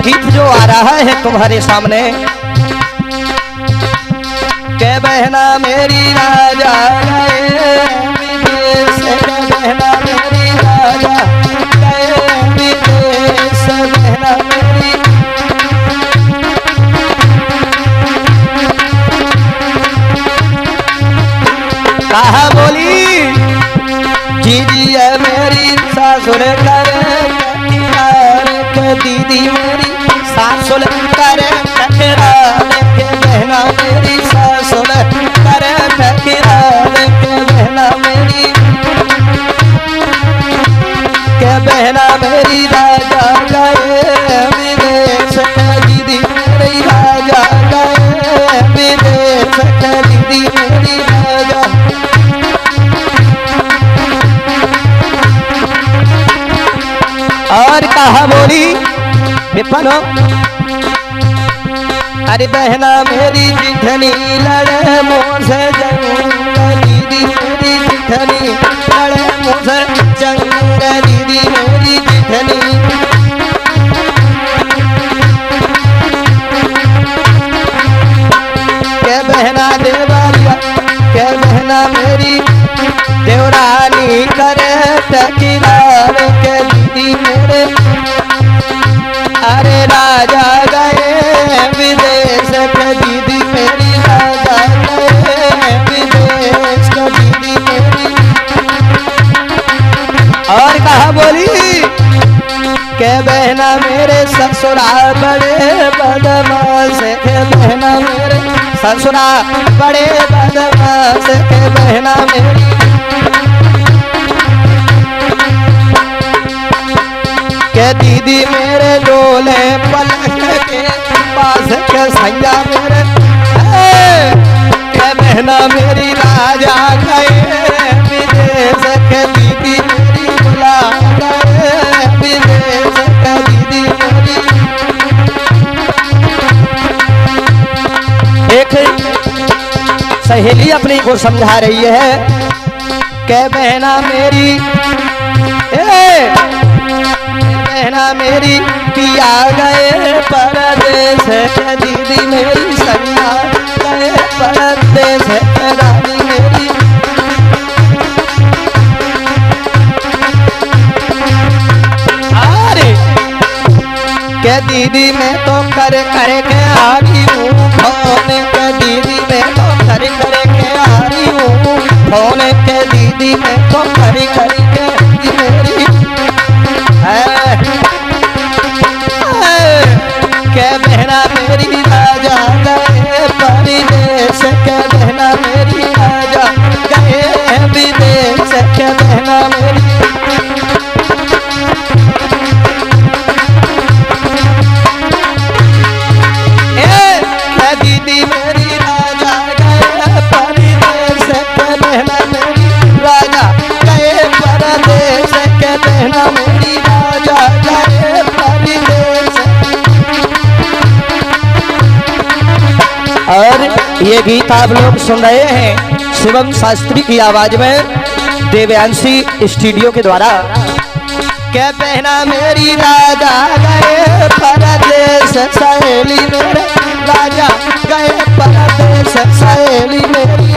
गीत जो आ रहा है तुम्हारे सामने के बहना मेरी राजा गए विदेश, के बहना मेरी राजा गए विदेश, बहना मेरी कहा बोली दीदी है मेरी सासुर करे के दीदी मेरी सासुर करे के बहना मेरी सासुर करे के बहना मेरी के बहना मेरी राजा गए विदेश, दीदी मेरी राजा गए विदेश, दीदी मेरी राजा और कहा बोली विपनो अरे बहना मेरी जिठनी लड़े मोसे जंग, दीदी मेरी जिठनी लड़े मोसे जंग, दीदी मेरी जिठनी के बहना देवरिया के बहना मेरी देवरानी करे टकीरार के दीदी मेरे अरे राजा गए विदेश, के दीदी मेरी राजा गए विदेश, के दीदी मेरी और कहा बोली के बहना मेरे ससुराल बड़े बदमाश, के बहना मेरे ससुराल बड़े बदमाश, के बहना मेरी के दीदी मेरे डोले पलक के पास के सैया मेरे के बहना मेरी राजा गए विदेश, के दीदी मेरी बुला गए विदेश, के दीदी मेरी एक सहेली अपनी को समझा रही है के बहना मेरी बहना मेरी पिया गए परदेश, दीदी मेरी सैया गए परदेश, रानी मेरी अरे के दीदी मैं तो करे के आ रही हूँ फोन, के दीदी मैं तो करे के आ रही हूँ फोन, के दीदी मैं तो करे के मेरी के बहना मेरी राजा गए परदेश, के बहना मेरी राजा गए विदेश, के बहना मेरी के दीदी मेरी राजा गए परदेश, के बहना मेरी राजा गए परदेश, के बहना मेरी राजा गए परदेश। और ये गीत आप लोग सुन रहे हैं शिवम शास्त्री की आवाज में देवयांशी स्टूडियो के द्वारा। के बहना मेरी राजा गए परदेश, सहेली मेरे राजा गए परदेश, सहेली मेरी